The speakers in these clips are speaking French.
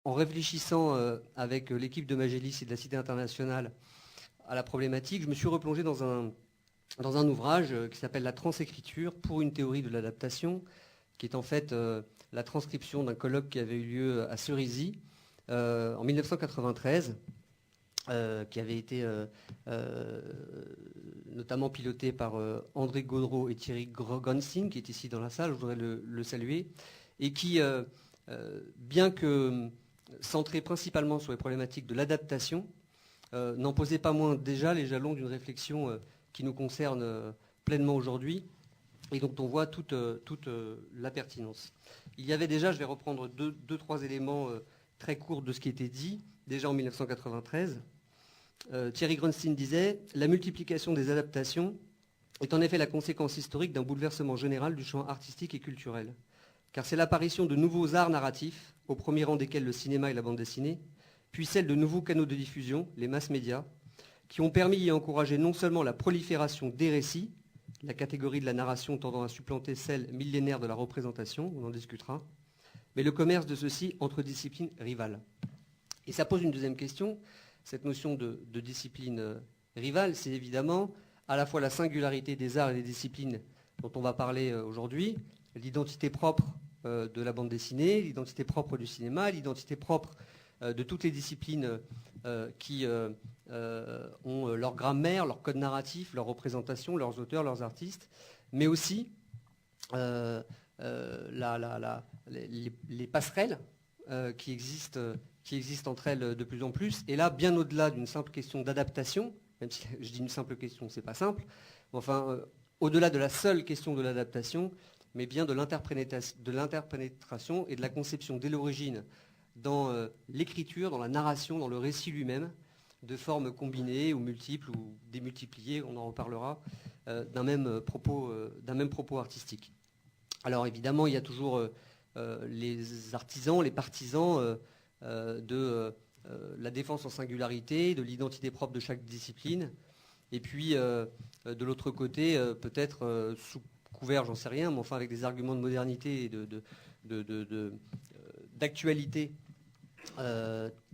en réfléchissant avec l'équipe de Magélis et de la Cité internationale à la problématique, je me suis replongé dans un ouvrage qui s'appelle La transécriture pour une théorie de l'adaptation, qui est en fait la transcription d'un colloque qui avait eu lieu à Cerisy en 1993, qui avait été notamment piloté par André Gaudreau et Thierry Gonsing, qui est ici dans la salle, je voudrais le saluer, et qui, bien que centré principalement sur les problématiques de l'adaptation, n'en posait pas moins déjà les jalons d'une réflexion qui nous concerne pleinement aujourd'hui et dont on voit toute la pertinence. Il y avait déjà, je vais reprendre deux, trois éléments très courts de ce qui était dit, déjà en 1993. Thierry Grunstein disait « La multiplication des adaptations est en effet la conséquence historique d'un bouleversement général du champ artistique et culturel. Car c'est l'apparition de nouveaux arts narratifs, au premier rang desquels le cinéma et la bande dessinée, puis celle de nouveaux canaux de diffusion, les mass médias, qui ont permis et encouragé non seulement la prolifération des récits, la catégorie de la narration tendant à supplanter celle millénaire de la représentation, on en discutera, mais le commerce de ceux-ci entre disciplines rivales. » Et ça pose une deuxième question. Cette notion de discipline rivale, c'est évidemment à la fois la singularité des arts et des disciplines dont on va parler aujourd'hui, l'identité propre de la bande dessinée, l'identité propre du cinéma, l'identité propre de toutes les disciplines qui ont leur grammaire, leur code narratif, leur représentation, leurs auteurs, leurs artistes, mais aussi les passerelles qui existent entre elles de plus en plus. Et là, bien au-delà d'une simple question d'adaptation, même si je dis une simple question, c'est pas simple, mais enfin, au-delà de la seule question de l'adaptation, mais bien de l'interpénétration et de la conception dès l'origine dans l'écriture, dans la narration, dans le récit lui-même, de formes combinées ou multiples ou démultipliées, on en reparlera, d'un même propos artistique. Alors évidemment, il y a toujours les artisans, les partisans de la défense en singularité, de l'identité propre de chaque discipline, et puis de l'autre côté, peut-être sous couvert, j'en sais rien, mais enfin avec des arguments de modernité et d'actualité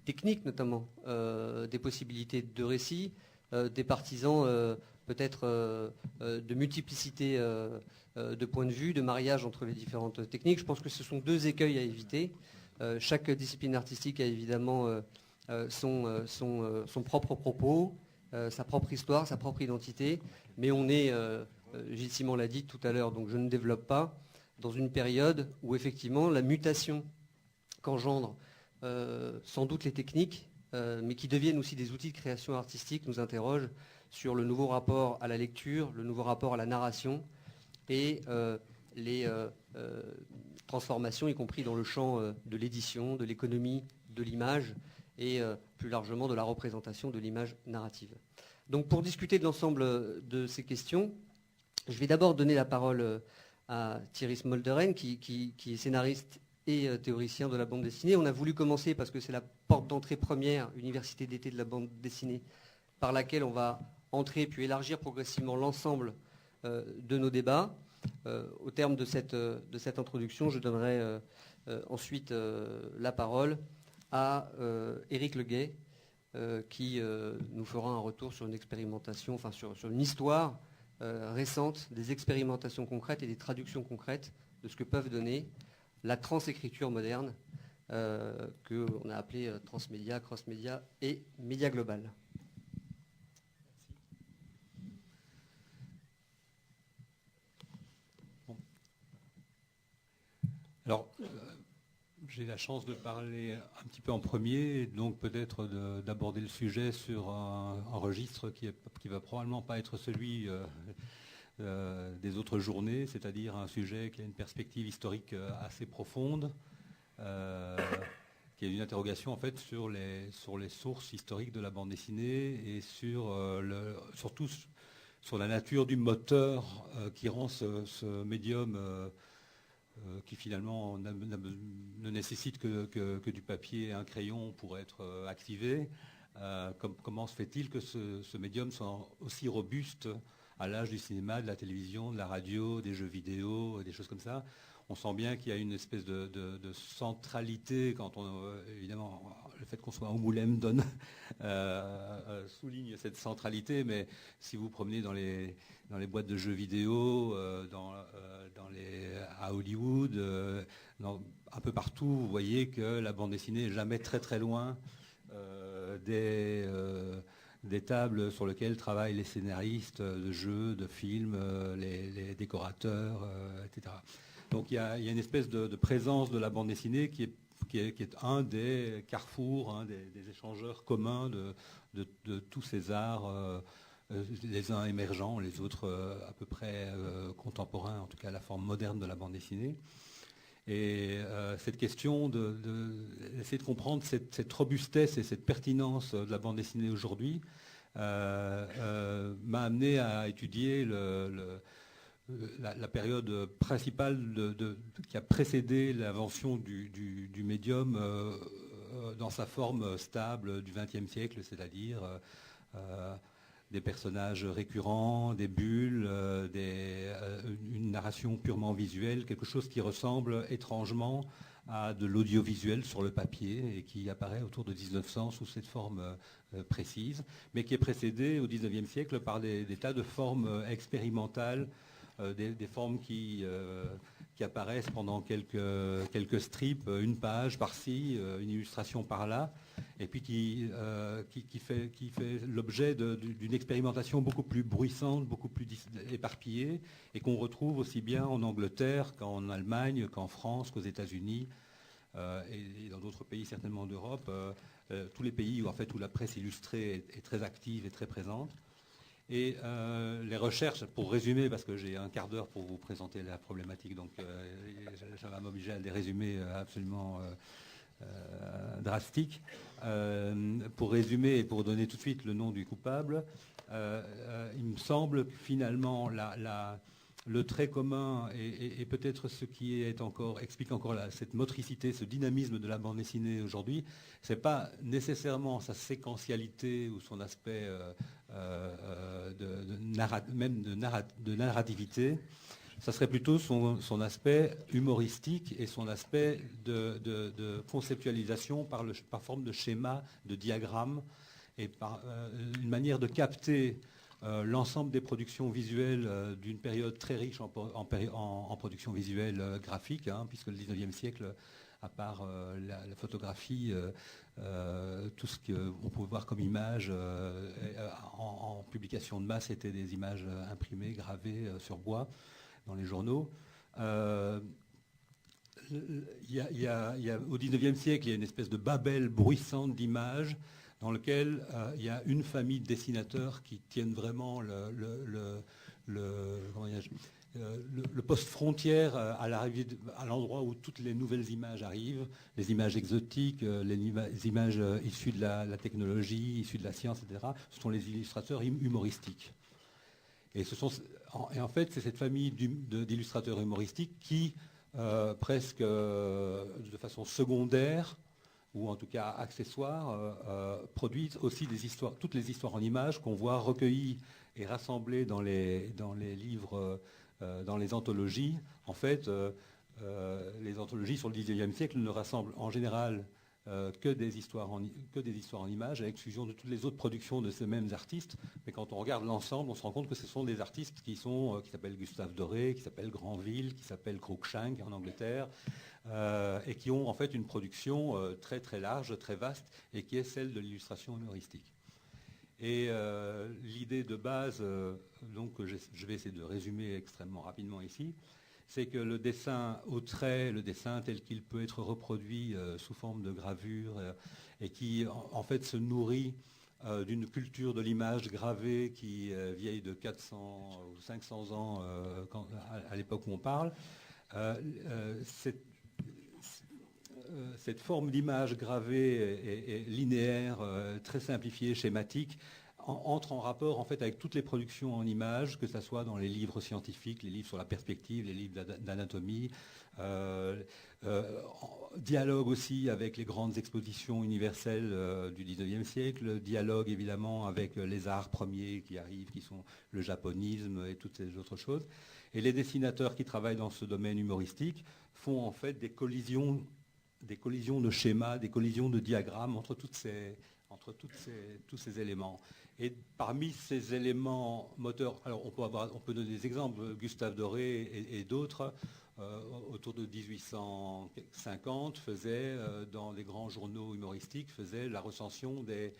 technique notamment, des possibilités de récit, des partisans peut-être de multiplicité de points de vue, de mariage entre les différentes techniques. Je pense que ce sont deux écueils à éviter. Chaque discipline artistique a évidemment son propre propos, sa propre histoire, sa propre identité, mais on est, Gilles Simon l'a dit tout à l'heure, donc je ne développe pas, dans une période où effectivement la mutation qu'engendrent sans doute les techniques, mais qui deviennent aussi des outils de création artistique, nous interroge sur le nouveau rapport à la lecture, le nouveau rapport à la narration et les transformations, y compris dans le champ de l'édition, de l'économie, de l'image et plus largement de la représentation de l'image narrative. Donc pour discuter de l'ensemble de ces questions, je vais d'abord donner la parole à Thierry Smolderen, qui est scénariste et théoricien de la bande dessinée. On a voulu commencer parce que c'est la porte d'entrée première, université d'été de la bande dessinée, par laquelle on va entrer puis élargir progressivement l'ensemble de nos débats. Au terme de cette introduction, je donnerai ensuite la parole à Éric Leguet, qui nous fera un retour sur une expérimentation, enfin sur une histoire récente des expérimentations concrètes et des traductions concrètes de ce que peuvent donner la transécriture moderne, qu'on a appelée transmédia, cross-média et média global. Bon. Alors, j'ai la chance de parler un petit peu en premier, donc peut-être d'aborder le sujet sur un registre qui va probablement pas être celui des autres journées, c'est-à-dire un sujet qui a une perspective historique assez profonde, qui a une interrogation en fait sur les sources historiques de la bande dessinée et surtout sur la nature du moteur qui rend ce médium qui finalement ne nécessite que du papier et un crayon pour être activé. Comment se fait-il que ce médium soit aussi robuste à l'âge du cinéma, de la télévision, de la radio, des jeux vidéo, des choses comme ça? on sent bien qu'il y a une espèce de centralité quand évidemment, le fait qu'on soit à Angoulême souligne cette centralité, mais si vous promenez dans les boîtes de jeux vidéo, à Hollywood, un peu partout, vous voyez que la bande dessinée n'est jamais très très loin des tables sur lesquelles travaillent les scénaristes de jeux, de films, les décorateurs, etc. Donc il y a une espèce de présence de la bande dessinée qui est un des carrefours, des échangeurs communs de tous ces arts, les uns émergents, les autres à peu près contemporains, en tout cas la forme moderne de la bande dessinée. Et cette question d'essayer de comprendre cette robustesse et cette pertinence de la bande dessinée aujourd'hui m'a amené à étudier la période principale qui a précédé l'invention du médium dans sa forme stable du XXe siècle, c'est-à-dire des personnages récurrents, des bulles, une narration purement visuelle, quelque chose qui ressemble étrangement à de l'audiovisuel sur le papier et qui apparaît autour de 1900 sous cette forme précise, mais qui est précédé au XIXe siècle par des tas de formes expérimentales, des formes qui apparaissent pendant quelques strips, une page par-ci, une illustration par-là, et puis qui fait l'objet d'une expérimentation beaucoup plus bruissante, beaucoup plus éparpillée, et qu'on retrouve aussi bien en Angleterre qu'en Allemagne, qu'en France, qu'aux États-Unis, et dans d'autres pays certainement d'Europe, tous les pays où la presse illustrée est très active et très présente. Et les recherches, pour résumer, parce que j'ai un quart d'heure pour vous présenter la problématique, donc ça va m'obliger à des résumés absolument drastiques. Pour résumer et pour donner tout de suite le nom du coupable, il me semble que finalement le trait commun et peut-être ce qui explique encore cette motricité, ce dynamisme de la bande dessinée aujourd'hui, c'est pas nécessairement sa séquentialité ou son aspect de narrativité, ça serait plutôt son aspect humoristique et son aspect de conceptualisation par forme de schéma, de diagramme, et par une manière de capter l'ensemble des productions visuelles d'une période très riche en productions visuelles graphiques, puisque le XIXe siècle, à part la photographie, tout ce qu'on pouvait voir comme images en publication de masse étaient des images imprimées, gravées sur bois dans les journaux. Au XIXe siècle, il y a une espèce de babel bruissante d'images dans lequel il y a une famille de dessinateurs qui tiennent vraiment le poste frontière à l'endroit où toutes les nouvelles images arrivent, les images exotiques, les images issues de la technologie, issues de la science, etc. Ce sont les illustrateurs humoristiques. Et en fait, c'est cette famille d'illustrateurs humoristiques qui, presque de façon secondaire, ou en tout cas accessoires, produisent aussi toutes les histoires en images qu'on voit recueillies et rassemblées dans les livres, dans les anthologies. En fait, les anthologies sur le XIXe siècle ne rassemblent en général que des histoires en images, à l'exclusion de toutes les autres productions de ces mêmes artistes. Mais quand on regarde l'ensemble, on se rend compte que ce sont des artistes qui s'appellent Gustave Doré, qui s'appellent Granville, qui s'appellent Cruikshank en Angleterre, et qui ont en fait une production très très large, très vaste, et qui est celle de l'illustration humoristique. Et l'idée de base, donc je vais essayer de résumer extrêmement rapidement ici, c'est que le dessin au trait, le dessin tel qu'il peut être reproduit sous forme de gravure, et qui en fait se nourrit d'une culture de l'image gravée qui est vieille de 400 ou 500 ans à l'époque où on parle, cette forme d'image gravée est linéaire, très simplifiée, schématique, entre en rapport en fait avec toutes les productions en images, que ce soit dans les livres scientifiques, les livres sur la perspective, les livres d'anatomie, dialogue aussi avec les grandes expositions universelles du 19e siècle, dialogue évidemment avec les arts premiers qui arrivent, qui sont le japonisme et toutes ces autres choses. Et les dessinateurs qui travaillent dans ce domaine humoristique font en fait des collisions de schémas, des collisions de diagrammes entre tous ces éléments. Et parmi ces éléments moteurs, alors on peut donner des exemples, Gustave Doré et d'autres, autour de 1850, faisaient, dans les grands journaux humoristiques, faisaient la recension des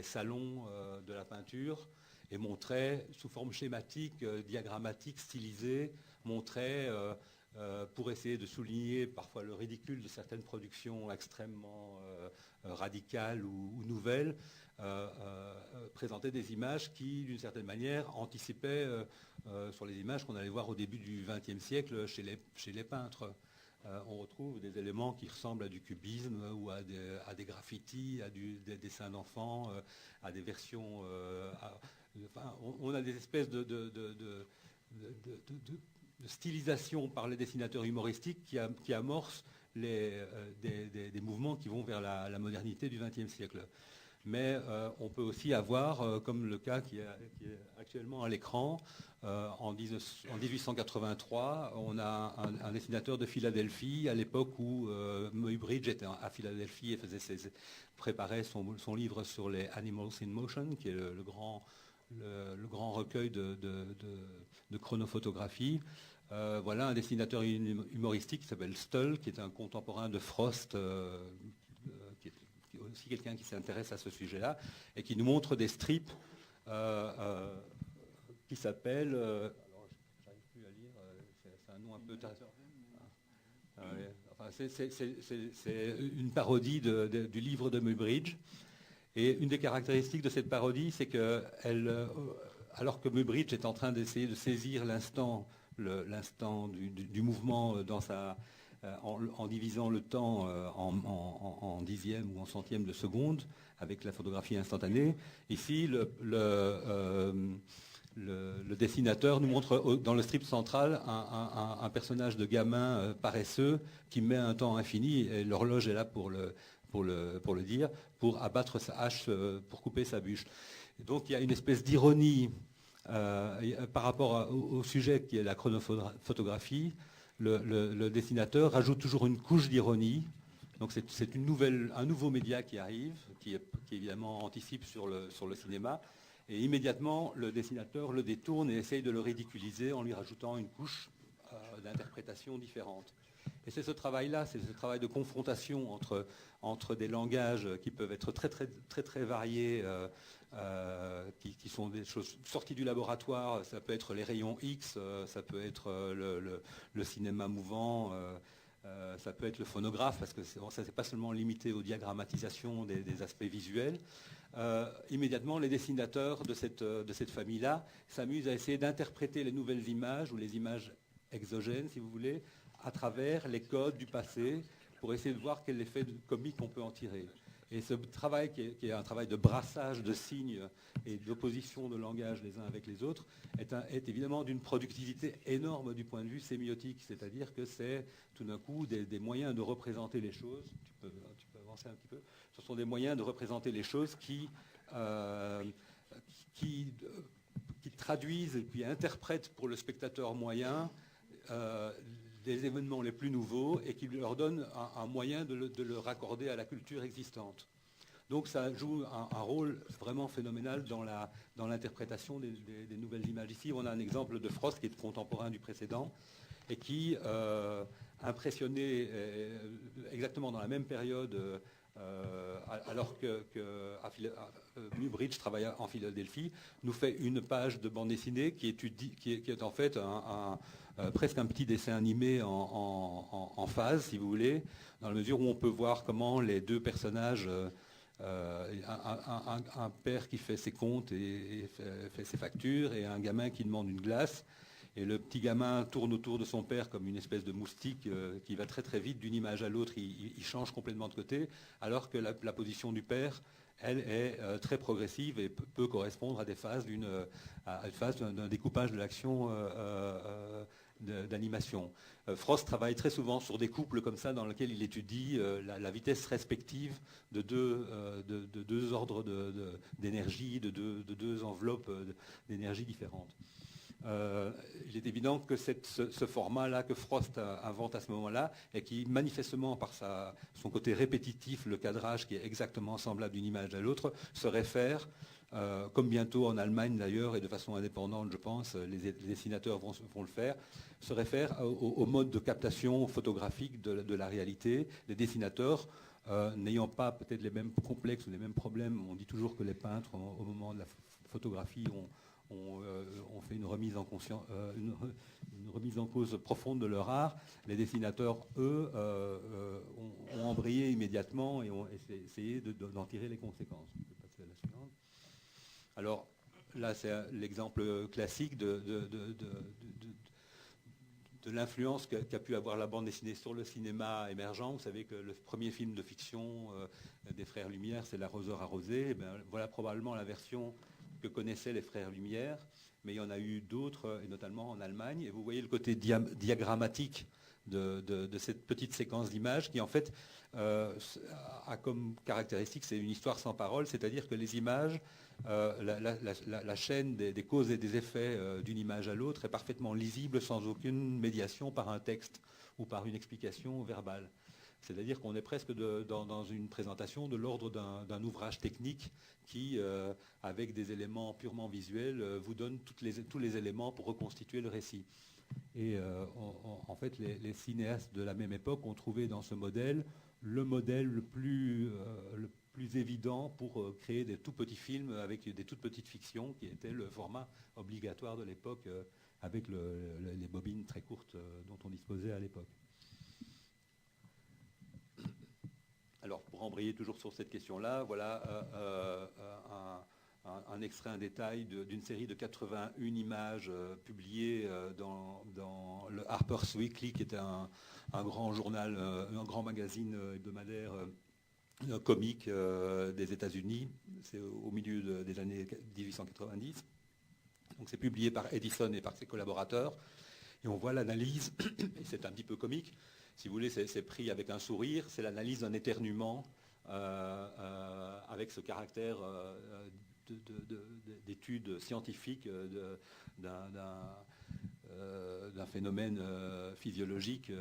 salons de la peinture et montraient, sous forme schématique, diagrammatique, stylisée, montraient, pour essayer de souligner parfois le ridicule de certaines productions extrêmement radicales ou nouvelles, présenter des images qui, d'une certaine manière, anticipaient sur les images qu'on allait voir au début du XXe siècle chez les peintres. On retrouve des éléments qui ressemblent à du cubisme ou à des graffitis, à des dessins d'enfants, à des versions... on a des espèces de stylisation par les dessinateurs humoristiques qui amorcent des mouvements qui vont vers la modernité du XXe siècle. Mais on peut aussi avoir, comme le cas qui est actuellement à l'écran, en 1883, on a un dessinateur de Philadelphie, à l'époque où Muybridge était à Philadelphie et préparait son livre sur les Animals in Motion, qui est le grand recueil de chronophotographie. Voilà un dessinateur humoristique qui s'appelle Stull, qui est un contemporain de Frost, qui est aussi quelqu'un qui s'intéresse à ce sujet-là, et qui nous montre des strips qui s'appellent... alors, j'arrive plus à lire, c'est un nom un peu... c'est une parodie du livre de Muybridge. Et une des caractéristiques de cette parodie, c'est que, alors que Muybridge est en train d'essayer de saisir l'instant du mouvement en divisant le temps en dixième ou en centième de seconde avec la photographie instantanée, ici le dessinateur nous montre dans le strip central un personnage de gamin paresseux qui met un temps infini, et l'horloge est là pour le dire, pour abattre sa hache, pour couper sa bûche. Et donc il y a une espèce d'ironie par rapport au sujet qui est la chronophotographie. Le dessinateur rajoute toujours une couche d'ironie. Donc c'est un nouveau média qui arrive, qui évidemment anticipe sur le cinéma. Et immédiatement, le dessinateur le détourne et essaye de le ridiculiser en lui rajoutant une couche d'interprétation différente. Et c'est ce travail-là, c'est ce travail de confrontation entre des langages qui peuvent être très, très, très, très variés, qui sont des choses sorties du laboratoire. Ça peut être les rayons X, ça peut être le cinéma mouvant, ça peut être le phonographe, parce que ça n'est pas seulement limité aux diagrammatisations des aspects visuels. Immédiatement, les dessinateurs de cette famille-là s'amusent à essayer d'interpréter les nouvelles images, ou les images exogènes, si vous voulez, à travers les codes du passé, pour essayer de voir quel effet comique on peut en tirer. Et ce travail, qui est un travail de brassage de signes et d'opposition de langage les uns avec les autres, est évidemment d'une productivité énorme du point de vue sémiotique, c'est-à-dire que c'est tout d'un coup des moyens de représenter les choses. Tu peux avancer un petit peu. Ce sont des moyens de représenter les choses qui traduisent et puis interprètent pour le spectateur moyen des événements les plus nouveaux, et qui leur donnent un moyen de le raccorder à la culture existante. Donc ça joue un rôle vraiment phénoménal dans l'interprétation des nouvelles images. Ici, on a un exemple de Frost qui est contemporain du précédent et qui impressionnait exactement dans la même période, alors que Muybridge travaillait en Philadelphie, nous fait une page de bande dessinée qui est en fait presque un petit dessin animé en phase, si vous voulez, dans la mesure où on peut voir comment les deux personnages, un père qui fait ses comptes et fait ses factures, et un gamin qui demande une glace, Et le petit gamin tourne autour de son père comme une espèce de moustique qui va très très vite d'une image à l'autre, il change complètement de côté, alors que la position du père, elle est très progressive et peut correspondre à des phases d'un découpage de l'action d'animation. Frost travaille très souvent sur des couples comme ça dans lesquels il étudie la vitesse respective de deux ordres d'énergie, de deux enveloppes d'énergie différentes. Il est évident que ce format-là que Frost invente à ce moment-là, et qui manifestement par son côté répétitif, le cadrage qui est exactement semblable d'une image à l'autre, se réfère, comme bientôt en Allemagne d'ailleurs, et de façon indépendante je pense, les dessinateurs vont le faire, se réfère au mode de captation photographique de la réalité. Les dessinateurs, n'ayant pas peut-être les mêmes complexes ou les mêmes problèmes, on dit toujours que les peintres, au moment de la photographie, on fait une remise en cause profonde de leur art. Les dessinateurs, eux, ont embrayé immédiatement et ont essayé d'en tirer les conséquences. Je vais passer à la suivante. Alors là, c'est l'exemple classique de l'influence qu'a pu avoir la bande dessinée sur le cinéma émergent. Vous savez que le premier film de fiction des Frères Lumière, c'est L'Arroseur arrosé. Et voilà probablement la version que connaissaient les Frères Lumière, mais il y en a eu d'autres, et notamment en Allemagne. Et vous voyez le côté diagrammatique de cette petite séquence d'images qui, en fait, a comme caractéristique, c'est une histoire sans parole, c'est-à-dire que les images, la chaîne des causes et des effets d'une image à l'autre est parfaitement lisible sans aucune médiation par un texte ou par une explication verbale. C'est-à-dire qu'on est presque dans une présentation de l'ordre d'un ouvrage technique qui, avec des éléments purement visuels, vous donne tous les éléments pour reconstituer le récit. Et en fait, les cinéastes de la même époque ont trouvé dans ce modèle le modèle le plus évident pour créer des tout petits films avec des toutes petites fictions, qui était le format obligatoire de l'époque, avec les bobines très courtes dont on disposait à l'époque. Alors, pour embrayer toujours sur cette question-là, voilà un extrait, un détail d'une série de 81 images publiées dans le Harper's Weekly, qui était un grand journal, un grand magazine hebdomadaire comique des États-Unis. C'est au milieu des années 1890. Donc, c'est publié par Edison et par ses collaborateurs. Et on voit l'analyse, et c'est un petit peu comique, si vous voulez, c'est pris avec un sourire, c'est l'analyse d'un éternuement avec ce caractère d'étude scientifique d'un phénomène physiologique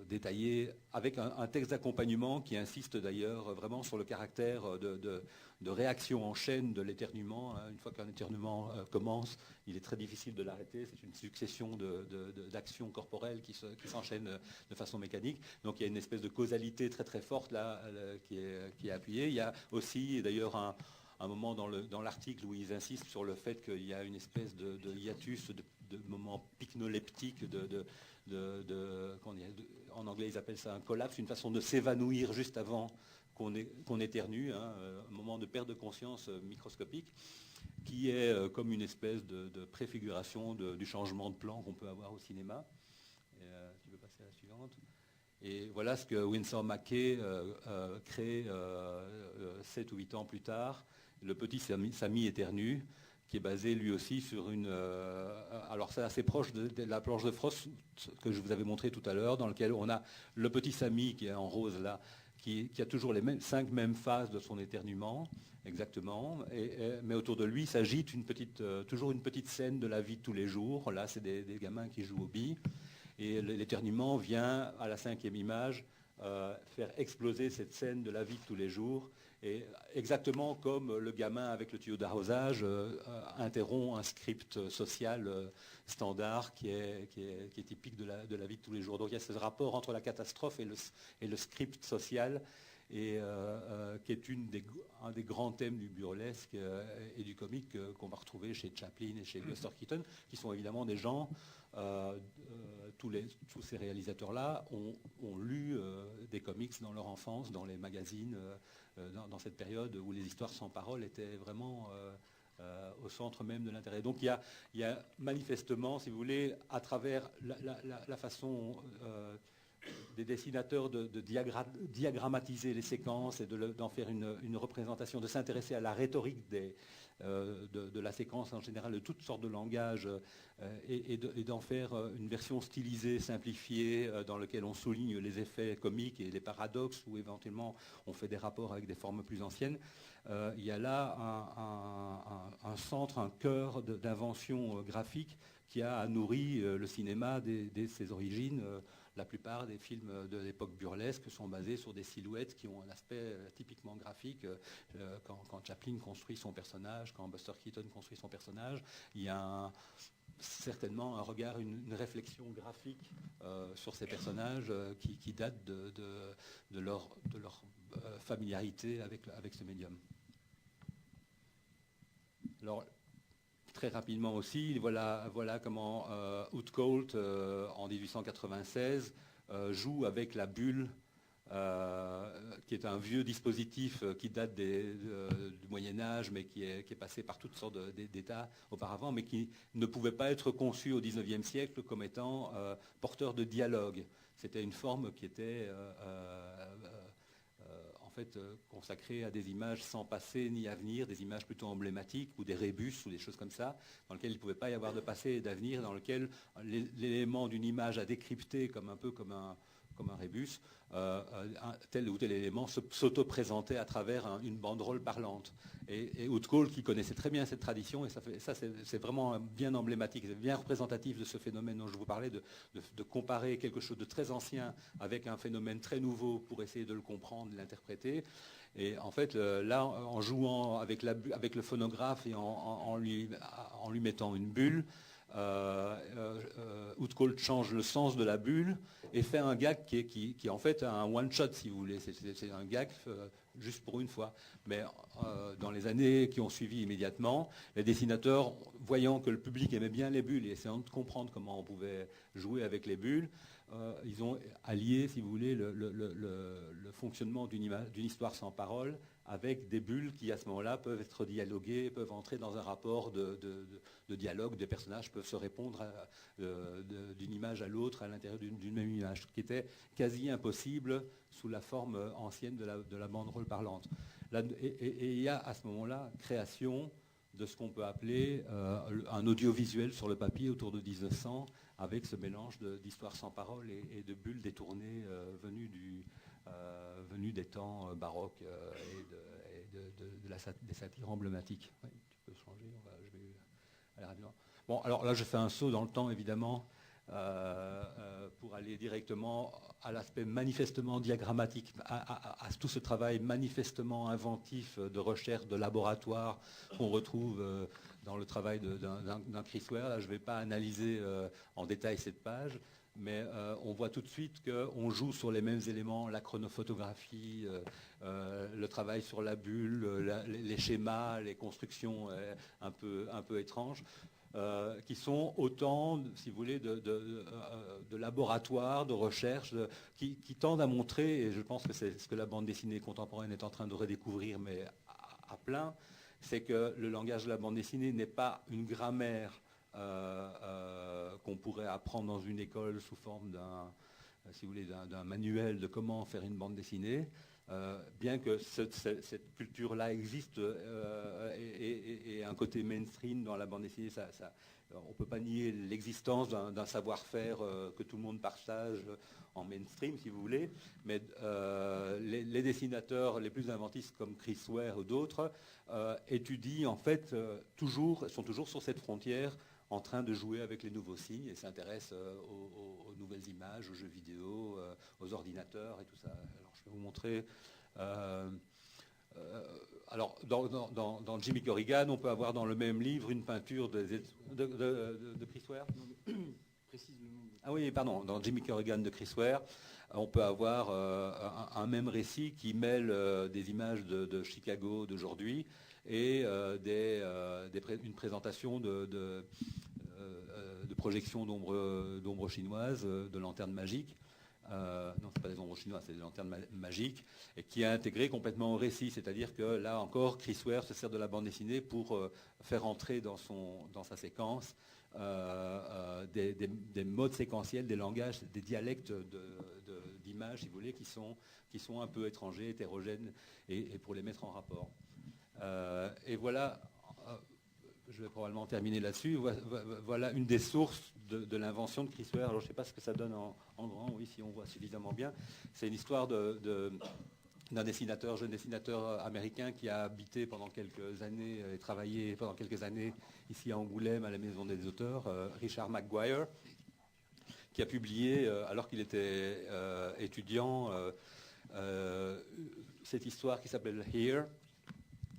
détaillé, avec un texte d'accompagnement qui insiste d'ailleurs vraiment sur le caractère de réaction en chaîne de l'éternuement. Une fois qu'un éternuement commence, il est très difficile de l'arrêter. C'est une succession d'actions corporelles qui s'enchaînent de façon mécanique. Donc il y a une espèce de causalité très très forte là qui est appuyée. Il y a aussi d'ailleurs un moment dans l'article où ils insistent sur le fait qu'il y a une espèce de hiatus, de moment pycnoleptique, en anglais ils appellent ça un collapse, une façon de s'évanouir juste avant qu'on éternue, un moment de perte de conscience microscopique, qui est comme une espèce de préfiguration du changement de plan qu'on peut avoir au cinéma. Tu veux passer à la suivante? Et voilà ce que Winsor McCay crée 7 ou 8 ans plus tard, le petit Samy éternue, qui est basé lui aussi sur une... alors c'est assez proche de la planche de Frost que je vous avais montré tout à l'heure, dans lequel on a le petit Samy qui est en rose là, qui a toujours les 5 mêmes phases de son éternuement, exactement, mais autour de lui s'agite toujours une petite scène de la vie de tous les jours. Là, c'est des gamins qui jouent aux billes, et l'éternuement vient, à la 5e image, faire exploser cette scène de la vie de tous les jours, et exactement comme le gamin avec le tuyau d'arrosage interrompt un script social standard qui est typique de la vie de tous les jours. Donc il y a ce rapport entre la catastrophe et le script social, et qui est un des grands thèmes du burlesque et du comique qu'on va retrouver chez Chaplin et chez Buster Keaton, qui sont évidemment des gens... tous ces réalisateurs-là ont lu des comics dans leur enfance, dans les magazines, dans cette période où les histoires sans parole étaient vraiment au centre même de l'intérêt. Donc il y a manifestement, si vous voulez, à travers la façon des dessinateurs de diagrammatiser les séquences et d'en faire une représentation, de s'intéresser à la rhétorique de la séquence en général, de toutes sortes de langages, et d'en faire une version stylisée, simplifiée, dans laquelle on souligne les effets comiques et les paradoxes, ou éventuellement on fait des rapports avec des formes plus anciennes. Il y a là un centre, un cœur d'invention graphique qui a nourri le cinéma dès ses origines. La plupart des films de l'époque burlesque sont basés sur des silhouettes qui ont un aspect typiquement graphique. Quand Chaplin construit son personnage, quand Buster Keaton construit son personnage, il y a certainement un regard, une réflexion graphique sur ces personnages qui date de leur familiarité avec ce médium. Alors, très rapidement aussi, voilà comment Outcault, en 1896, joue avec la bulle, qui est un vieux dispositif qui date du Moyen-Âge, mais qui est passé par toutes sortes d'états auparavant, mais qui ne pouvait pas être conçu au XIXe siècle comme étant porteur de dialogue. C'était une forme qui était en fait consacrée à des images sans passé ni avenir, des images plutôt emblématiques, ou des rébus, ou des choses comme ça, dans lesquelles il ne pouvait pas y avoir de passé et d'avenir, dans lequel l'élément d'une image à décrypter comme un rébus, tel ou tel élément s'auto-présentait à travers une banderole parlante. Et Outcault, qui connaissait très bien cette tradition, et ça c'est vraiment bien emblématique, c'est bien représentatif de ce phénomène dont je vous parlais, de comparer quelque chose de très ancien avec un phénomène très nouveau pour essayer de le comprendre, de l'interpréter. Et en fait, là, en jouant avec le phonographe et en lui mettant une bulle, Outcault change le sens de la bulle et fait un gag qui est en fait un one-shot, si vous voulez. C'est un gag juste pour une fois. Mais dans les années qui ont suivi immédiatement, les dessinateurs, voyant que le public aimait bien les bulles et essayant de comprendre comment on pouvait jouer avec les bulles, ils ont allié, si vous voulez, le fonctionnement d'une histoire sans parole avec des bulles qui, à ce moment-là, peuvent être dialoguées, peuvent entrer dans un rapport de dialogue. Des personnages peuvent se répondre d'une image à l'autre à l'intérieur d'une même image, ce qui était quasi impossible sous la forme ancienne de la banderole parlante. Et il y a à ce moment-là création de ce qu'on peut appeler un audiovisuel sur le papier autour de 1900, avec ce mélange d'histoires sans parole et de bulles détournées venues des temps baroques et des satires emblématiques. Oui, tu peux changer, je vais aller rapidement. Bon, alors là, je fais un saut dans le temps, évidemment, pour aller directement à l'aspect manifestement diagrammatique, à tout ce travail manifestement inventif de recherche, de laboratoire qu'on retrouve dans le travail d'un Chris Ware. Là, je ne vais pas analyser en détail cette page, mais on voit tout de suite qu'on joue sur les mêmes éléments, la chronophotographie, le travail sur la bulle, les schémas, les constructions un peu étranges. Qui sont autant, si vous voulez, de laboratoires, de recherche, qui tendent à montrer, et je pense que c'est ce que la bande dessinée contemporaine est en train de redécouvrir, mais à plein, c'est que le langage de la bande dessinée n'est pas une grammaire qu'on pourrait apprendre dans une école sous forme d'un manuel de comment faire une bande dessinée. Bien que cette culture-là existe et un côté mainstream dans la bande dessinée, on ne peut pas nier l'existence d'un savoir-faire que tout le monde partage en mainstream, si vous voulez, mais les dessinateurs les plus inventifs comme Chris Ware ou d'autres étudient en fait sont toujours sur cette frontière, en train de jouer avec les nouveaux signes et s'intéressent aux nouvelles images, aux jeux vidéo, aux ordinateurs et tout ça. Alors, je vais vous montrer. Alors, dans Jimmy Corrigan, on peut avoir dans le même livre une peinture de Chris Ware. Précise le nom. Ah oui, pardon. Dans Jimmy Corrigan de Chris Ware, on peut avoir un même récit qui mêle des images de Chicago d'aujourd'hui et une présentation de projection d'ombres chinoises, de lanternes magiques, non, c'est pas des ombres chinois, c'est des lanternes magiques, et qui est intégré complètement au récit. C'est-à-dire que là encore, Chris Ware se sert de la bande dessinée pour faire entrer dans sa séquence des modes séquentiels, des langages, des dialectes d'images, si vous voulez, qui sont un peu étrangers, hétérogènes, et pour les mettre en rapport. Et voilà, je vais probablement terminer là-dessus. Voilà une des sources de l'invention de Chris Ware. Alors je ne sais pas ce que ça donne en grand, oui, si on voit suffisamment bien. C'est une histoire d'un jeune dessinateur américain qui a habité pendant quelques années et travaillé pendant quelques années ici à Angoulême, à la Maison des Auteurs, Richard McGuire, qui a publié, alors qu'il était étudiant, cette histoire qui s'appelle Here,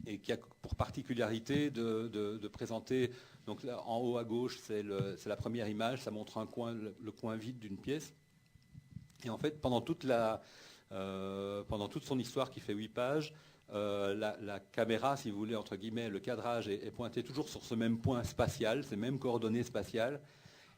et qui a pour particularité de présenter, donc là, en haut à gauche, c'est la première image, ça montre le coin vide d'une pièce. Et en fait, pendant toute son histoire qui fait 8 pages, la caméra, si vous voulez, entre guillemets, le cadrage est pointé toujours sur ce même point spatial, ces mêmes coordonnées spatiales.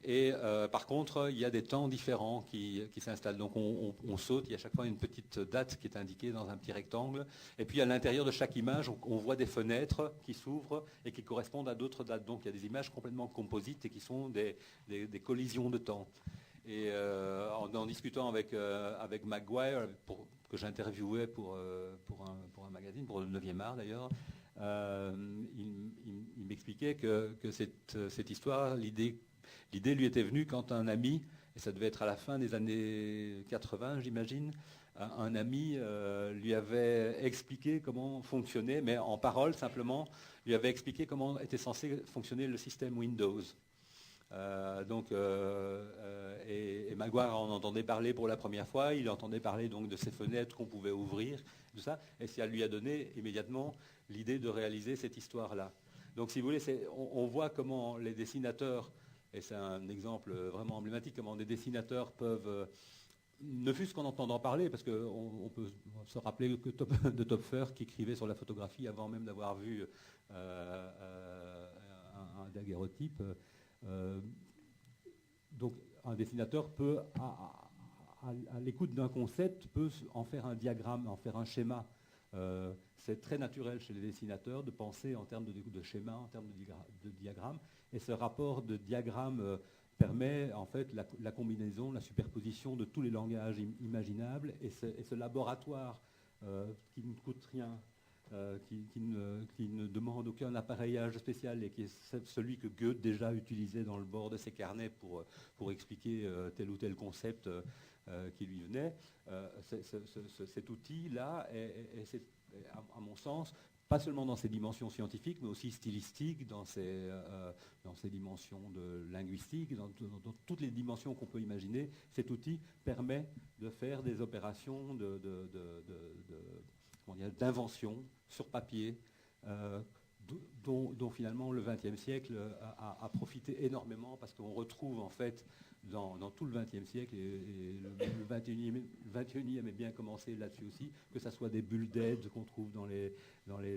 Et par contre, il y a des temps différents qui s'installent. Donc on saute, il y a à chaque fois une petite date qui est indiquée dans un petit rectangle. Et puis à l'intérieur de chaque image, on voit des fenêtres qui s'ouvrent et qui correspondent à d'autres dates. Donc il y a des images complètement composites et qui sont des collisions de temps. Et en discutant avec Maguire, que j'interviewais pour un magazine, pour le 9e art d'ailleurs, il m'expliquait que cette histoire, l'idée lui était venue quand un ami, et ça devait être à la fin des années 80, j'imagine, un ami lui avait expliqué comment fonctionnait, mais en parole simplement, lui avait expliqué comment était censé fonctionner le système Windows. Et Maguire en entendait parler pour la première fois, il entendait parler donc de ces fenêtres qu'on pouvait ouvrir, tout ça, et ça lui a donné immédiatement l'idée de réaliser cette histoire-là. Donc si vous voulez, on voit comment les dessinateurs, et c'est un exemple vraiment emblématique, comment des dessinateurs peuvent, ne fût-ce qu'en entendant parler, parce qu'on peut se rappeler de Topfer qui écrivait sur la photographie avant même d'avoir vu un daguerreotype. Donc un dessinateur peut, à l'écoute d'un concept, peut en faire un diagramme, en faire un schéma. C'est très naturel chez les dessinateurs de penser en termes de schéma, en termes de diagramme. Et ce rapport de diagramme permet en fait la combinaison, la superposition de tous les langages imaginables. Et ce laboratoire qui ne coûte rien, qui ne demande aucun appareillage spécial et qui est celui que Goethe déjà utilisait dans le bord de ses carnets pour expliquer tel ou tel concept qui lui venait. Cet outil-là est, à mon sens, pas seulement dans ses dimensions scientifiques, mais aussi stylistiques, dans ses dimensions de linguistique, dans toutes les dimensions qu'on peut imaginer. Cet outil permet de faire des opérations d'invention sur papier, dont finalement le XXe siècle a profité énormément, parce qu'on retrouve en fait dans tout le XXe siècle, et le XXIe est bien commencé là-dessus aussi, que ce soit des bulles d'aide qu'on trouve dans les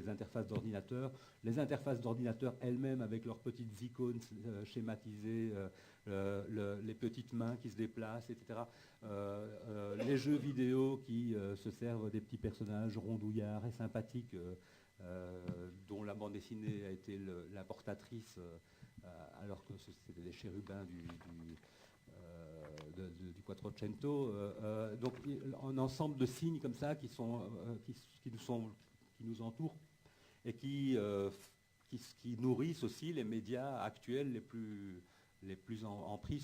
interfaces d'ordinateur, les interfaces d'ordinateur elles-mêmes avec leurs petites icônes schématisées, les petites mains qui se déplacent, etc. Les jeux vidéo qui se servent des petits personnages rondouillards et sympathiques, dont la bande dessinée a été l'importatrice, alors que c'était des chérubins du Quattrocento. Donc un ensemble de signes comme ça qui nous entourent et qui nourrissent aussi les médias actuels les plus en prise